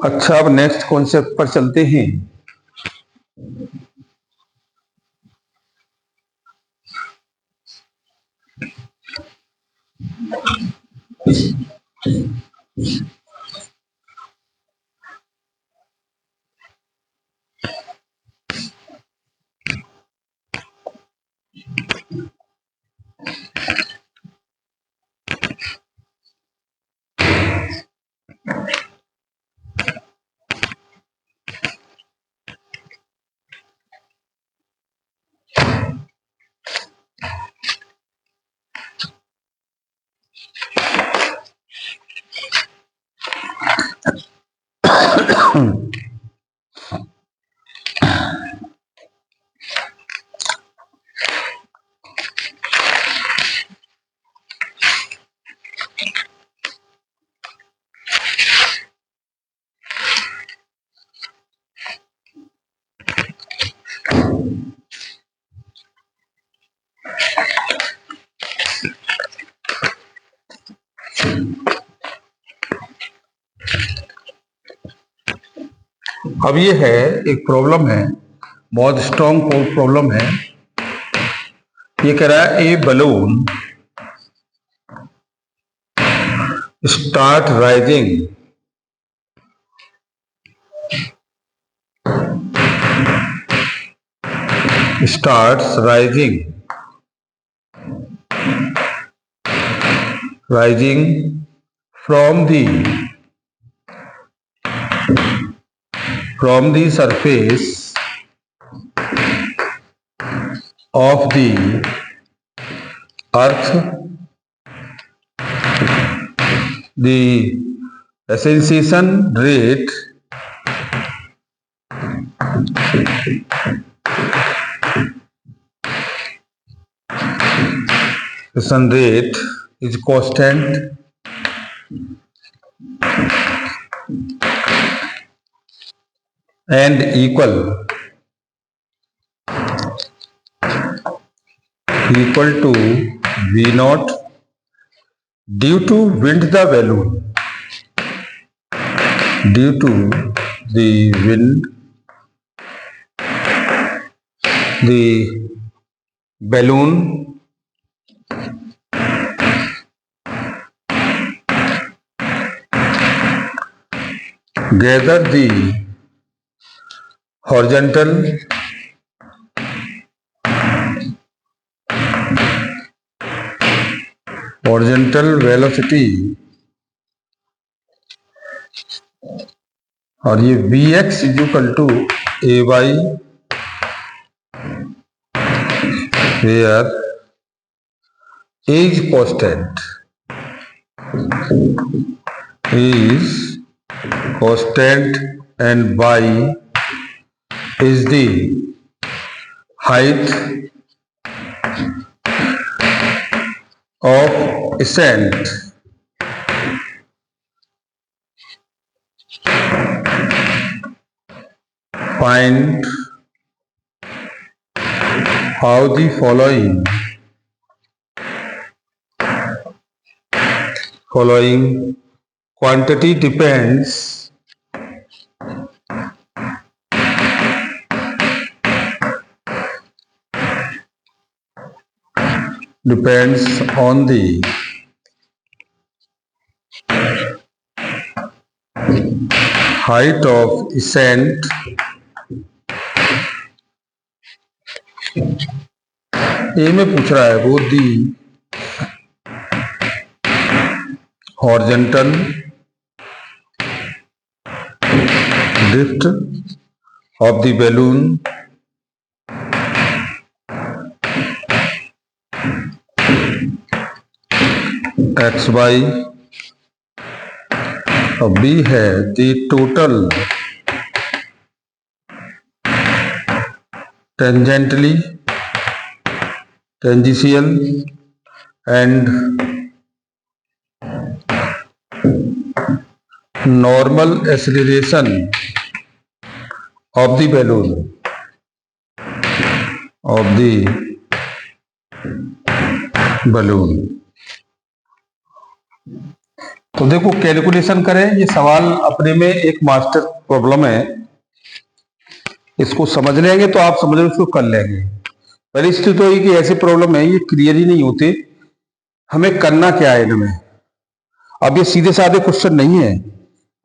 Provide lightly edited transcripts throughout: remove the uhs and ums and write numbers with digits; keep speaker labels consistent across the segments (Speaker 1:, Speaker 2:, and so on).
Speaker 1: अच्छा, अब next concept पर चलते हैं। अब ये है, एक प्रॉब्लम है, बहुत स्ट्रॉन्ग प्रॉब्लम है। ये कह रहा है a balloon start rising starts rising from the surface of the earth. The ascension rate is constant and equal to V naught due to wind the balloon. Due to the wind, the balloon gather the horizontal velocity, और ये Vx is equal to A Y where A is constant and y is the height of ascent. Find how the following quantity depends on the height of ascent ए में पूछ रहा है वो दी horizontal drift of the balloon xy, अब b है the total tangential and normal acceleration of the balloon तो देखो calculation करें, ये सवाल अपने में एक मास्टर प्रॉब्लम है, इसको समझ लेंगे तो आप समझ उसको कर लेंगे। पहली स्थिति तो ये कि ऐसे प्रॉब्लम है ये क्लियर ही नहीं होते, हमें करना क्या है इनमें। अब ये सीधे साधे क्वेश्चन नहीं है,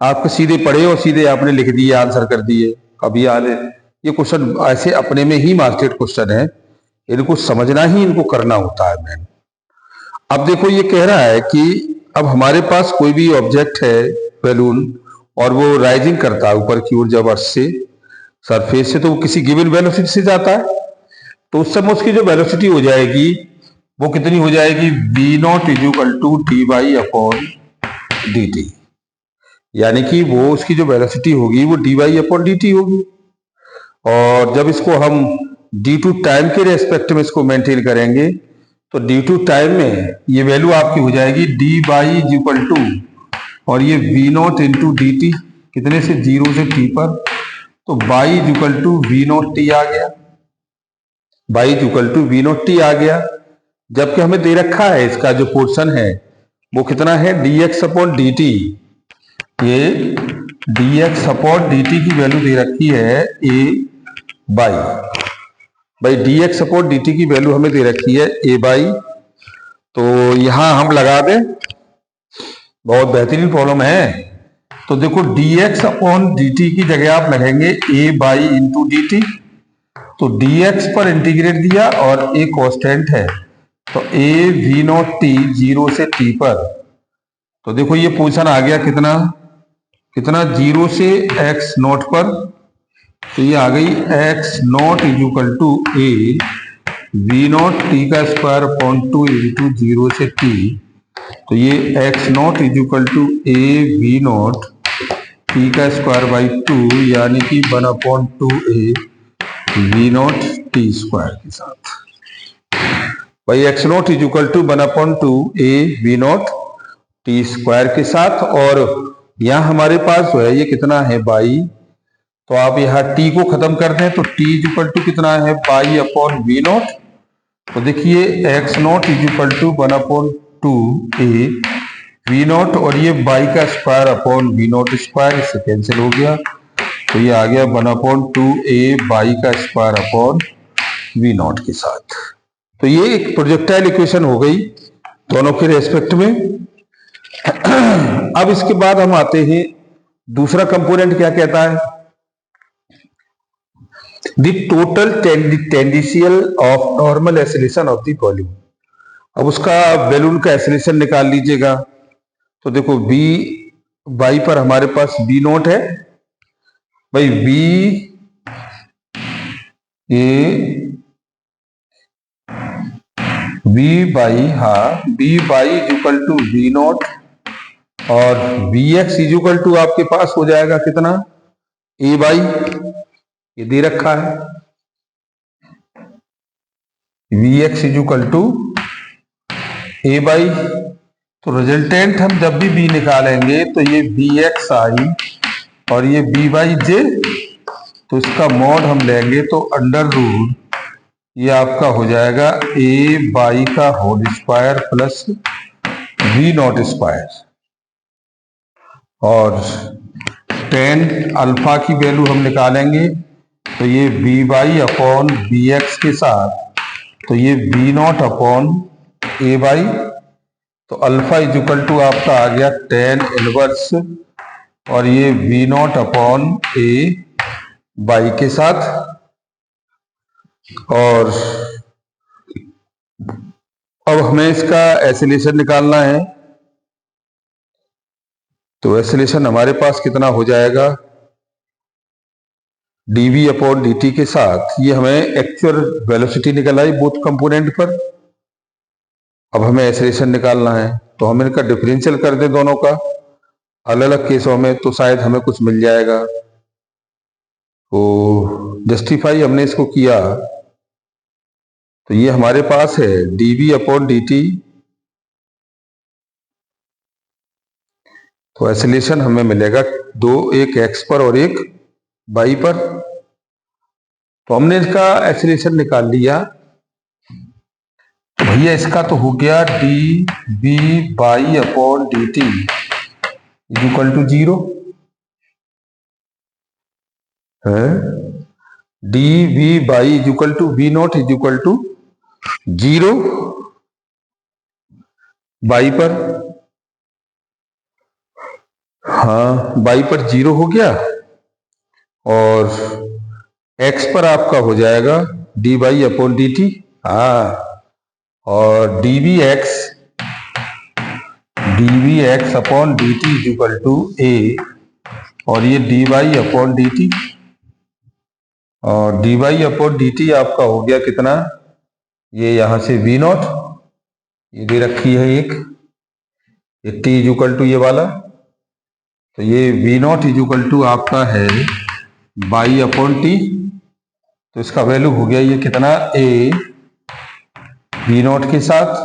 Speaker 1: आपके सीधे पढ़े और सीधे आपने लिख दिए आंसर कर दिए। अब ये क्वेश्चन ऐसे अपने में ही मास्टर्ड क्वेश्चन है, इनको समझना ही इनको करना होता है मैन। अब देखो ये कह रहा है कि अब हमारे पास कोई भी ऑब्जेक्ट है बैलून, और वो राइजिंग करता है ऊपर की ओर जब अर्थ से सरफेस से, तो वो किसी गिवन वेलोसिटी से जाता है। तो उस समय उसकी जो वेलोसिटी हो जाएगी वो कितनी हो जाएगी, v0 equal to D Y upon D T, यानी कि वो उसकी जो वेलोसिटी होगी वो D Y upon D T होगी। और जब इसको हम डी टू टाइम के रेस्पेक्ट में इसको मेंटेन करेंगे तो डी टू टाइम में ये वैल्यू आपकी हो जाएगी डी बाई इक्वल टू, और ये we naught into d t, कितने से 0 से t पर, तो by equal to we naught t आ गया, by equal to we naught t आ गया। जबकि हमें दे रखा है इसका जो पोर्शन है वो कितना है, d x upon D t, ये d x upon D t की वैल्यू दे रखी है a by d x upon D t की वैल्यू हमें दे रखी है ए बाई। तो यहां हम लगा दें, बहुत बेहतरीन प्रॉब्लम है। तो देखो D x upon D t की जगह आप लगेंगे ए बाई इंटू डी टी, तो डी एक्स पर इंटीग्रेट दिया और ए कांस्टेंट है, तो ए वी नॉट टी 0 से टी पर। तो देखो ये पोजीशन आ गया कितना कितना 0 से एक्स नॉट पर, तो ये आ गई X naught equal to A V naught T का स्क्वायर अपॉन 2 इंटू 0 से टी, तो ये X naught equal to A V naught T का स्क्वायर बाई 2, यानी कि 1/2 A V naught T square के साथ, भाई X naught equal to 1/2 A V naught T square के साथ। और यहां हमारे पास जो है ये कितना है बाई, तो आप यहाँ t को खत्म कर दें तो t इक्वल टू कितना है पाई अपॉन वी नॉट, तो देखिए X naught equal to 1/2 A V naught, और ये बाई का square upon V naught square, इससे कैंसिल हो गया, तो ये आ गया 1/2 ए बाई का स्क्वायर अपॉन वी नॉट के साथ। तो ये एक प्रोजेक्टाइल इक्वेशन हो गई दोनों के रेस्पेक्ट में। अब इसके बाद हम आते हैं दूसरा कंपोनेंट क्या कहता है, the total tangential of normal acceleration of the volume. अब उसका बैलून का एक्सेलरेशन निकाल लीजिएगा। तो देखो बी बाई पर हमारे पास बी नोट है, भाई बी ए बी बाई, हाँ B Y equal to B naught, और बी एक्स इक्वल टू आपके पास हो जाएगा कितना ए बाई, ये दे रखा है V X equal to A Y. तो रिजल्टेंट हम जब भी बी निकालेंगे तो ये बी एक्स आई और ये बी बाई जे, तो इसका मॉड हम लेंगे तो अंडर रूट ये आपका हो जाएगा ए बाई का whole square plus V naught square, और टेन अल्फा की वैल्यू हम निकालेंगे तो ये B Y upon B X के साथ, तो ये B naught upon A Y, तो अल्फा इक्वल टू आपका आ गया टेन इनवर्स, और ये we naught upon A Y के साथ। और अब हमें इसका एक्सेलरेशन निकालना है, तो एक्सेलरेशन हमारे पास कितना हो जाएगा dv अपॉन dt के साथ, ये हमें एक्चुअल वेलोसिटी निकल आई बोथ कंपोनेंट पर। अब हमें एक्सेलरेशन निकालना है तो हम इनका डिफरेंशियल कर दें दोनों का अलग अलग केसों में, तो शायद हमें कुछ मिल जाएगा। तो जस्टिफाई हमने इसको किया तो ये हमारे पास है dv अपॉन dt, तो एक्सेलरेशन हमें मिलेगा दो, एक x पर और एक y पर। तो हमने इसका एक्सेलरेशन निकाल लिया, तो भैया इसका तो हो गया D B Y upon D T, is equal to 0 है। D V Y is equal to we naught is equal to 0 Y पर, हाँ बाई पर 0 हो गया, और x पर आपका हो जाएगा d by upon D t, हाँ, और d v x upon D T is equal to a, और ये d Y upon D t, और d Y upon D t आपका हो गया कितना, ये यहां से वी नॉट, ये दे रखी है एक, ये टी इज इक्वल टू ये वाला, तो ये we naught is equal to आपका है बाई अपॉन टी, तो इसका वैल्यू हो गया ये कितना, ए वी नॉट के साथ,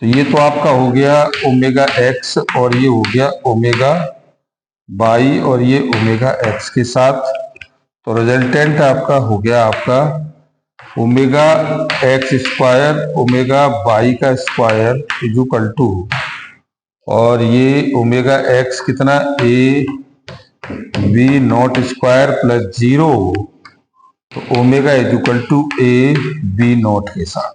Speaker 1: तो ये तो आपका हो गया ओमेगा एक्स, और ये हो गया ओमेगा बाई, और ये ओमेगा एक्स के साथ, तो रिजल्टेंट आपका हो गया आपका omega X square omega Y का स्क्वायर इज इक्वल टू, और ये ओमेगा एक्स कितना, A V naught square plus 0, तो omega is equal to A V naught के साथ।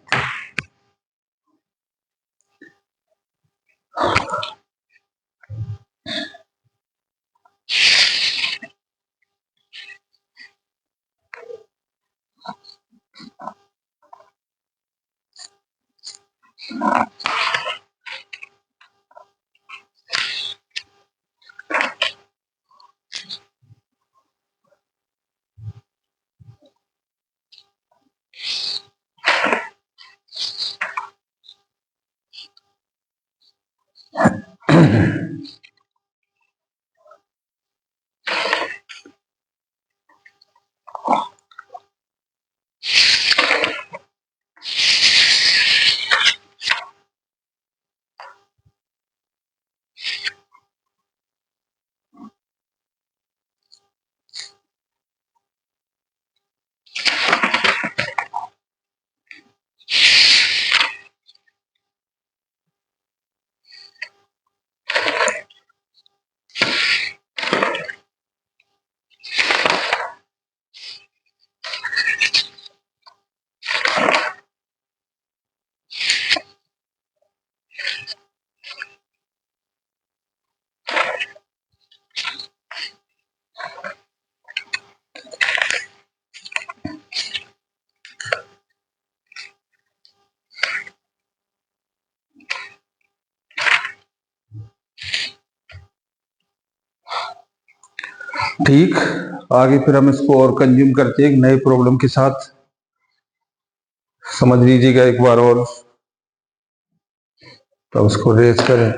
Speaker 1: ठीक, आगे फिर हम इसको और कंज्यूम करते हैं एक नए प्रॉब्लम के साथ, समझ लीजिएगा एक बार और, तो उसको रेज करें।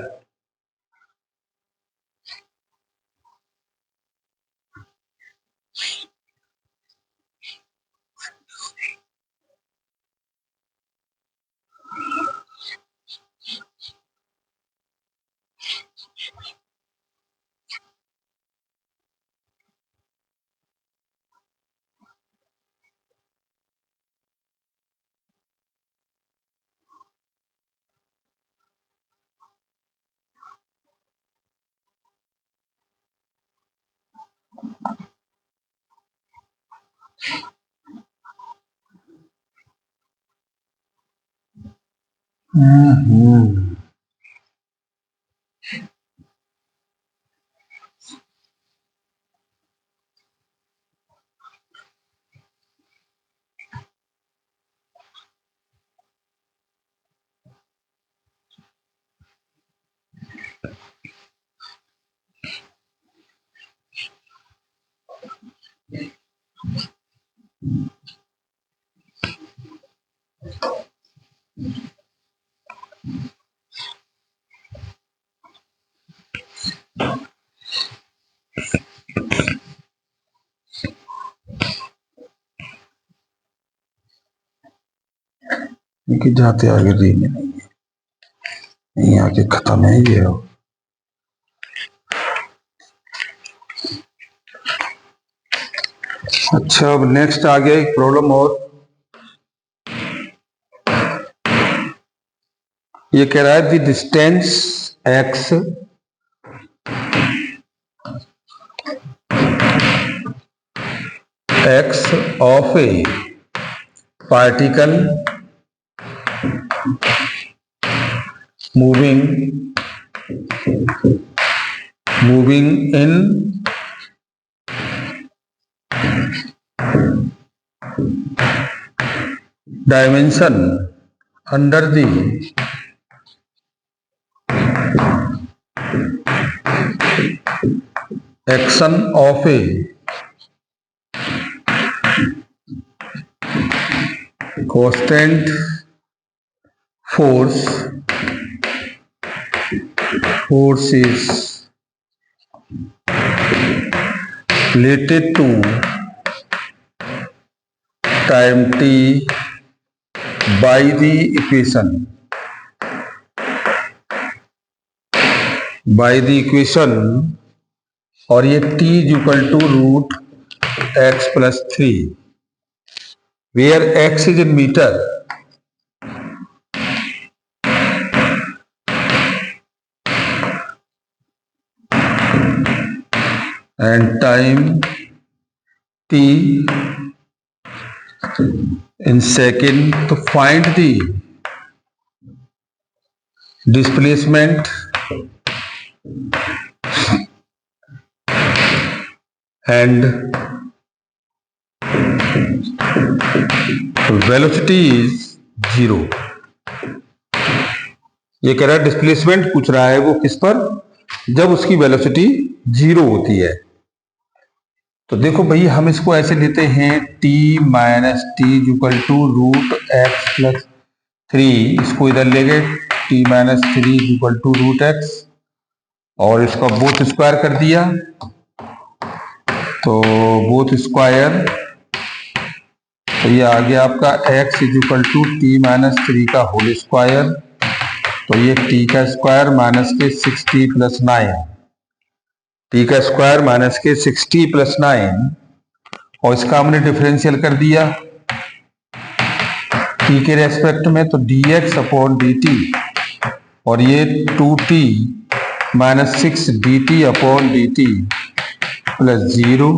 Speaker 1: कि जाते आगे रीन नहीं है, यहीं आके खत्म है ये हो। अच्छा, अब नेक्स्ट आ गया एक प्रॉब्लम और, ये कह रहा है the distance x x of a particle moving in dimension under the action of a constant force is related to time t by the equation और ये t is equal to root X plus 3 where x is in metre and time t in second. To find the displacement and velocity is 0. ये कह रहा है displacement पूछ रहा है वो किस पर, जब उसकी वेलोसिटी 0 होती है। तो देखो भाई हम इसको ऐसे लेते हैं t minus T equal to root X plus 3, इसको इधर ले गए t minus 3 equal to root X और इसका बोथ स्क्वायर कर दिया, तो बोथ स्क्वायर तो ये आ गया आपका x is equal to T minus 3 का होल स्क्वायर, तो ये t का स्क्वायर माइनस के 60 प्लस 9, टी का स्क्वायर माइनस के 60 प्लस 9 और इसका हमने डिफरेंशियल कर दिया t के रेस्पेक्ट में, तो dx अपॉन dt और ये 2t minus 6 dt upon dt plus 0,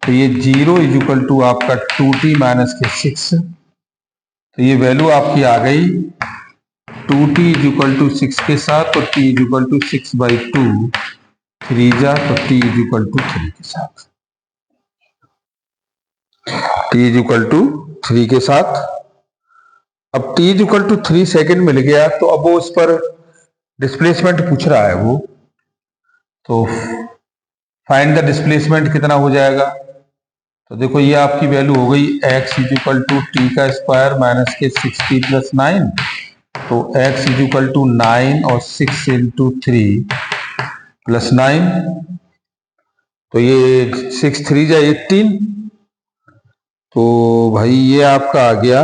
Speaker 1: तो ये 0 इज इक्वल टू आपका 2t माइनस के 6, तो ये वैल्यू आपकी आ गई 2t इज इक्वल टू 6 के साथ, तो t इज इक्वल टू 6/2 3 जा, तो t इज इक्वल टू 3 के साथ, t इज इक्वल टू 3 के साथ। अब t is equal to 3 second मिल गया, तो अब वो उस पर डिस्प्लेसमेंट पूछ रहा है वो, तो फाइंड द डिस्प्लेसमेंट कितना हो जाएगा। तो देखो ये आपकी वैल्यू हो गई x is equal to T का स्क्वायर माइनस के 60 प्लस 9, तो x इज इक्वल टू 9 और 6 इंटू 3 प्लस 9, तो ये 6 3 जा 18, तो भाई ये आपका आ गया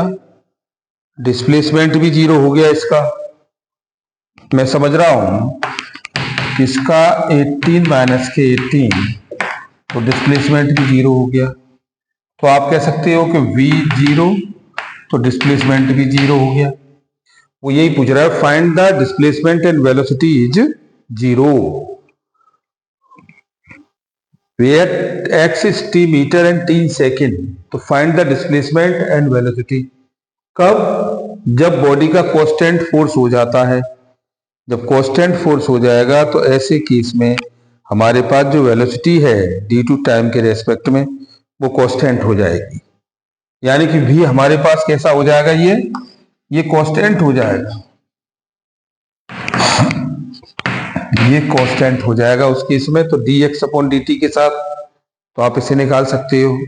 Speaker 1: डिस्प्लेसमेंट भी 0 हो गया इसका, मैं समझ रहा हूं इसका 18 माइनस के 18, तो डिस्प्लेसमेंट भी 0 हो गया, तो आप कह सकते हो कि v 0 तो डिस्प्लेसमेंट भी 0 हो गया। वो यही पूछ रहा है find the displacement and velocity is 0 where x is t metre and t in second, तो find the displacement and velocity कब, जब बॉडी का कांस्टेंट फोर्स हो जाता है, जब कांस्टेंट फोर्स हो जाएगा तो ऐसे केस में हमारे पास जो वेलोसिटी है डी टू टाइम के रेस्पेक्ट में वो कांस्टेंट हो जाएगी, यानी कि v हमारे पास कैसा हो जाएगा, ये कांस्टेंट हो जाएगा, ये कांस्टेंट हो जाएगा उस केस में, तो dx अपॉन dt के साथ तो आप इसे निकाल सकते हो।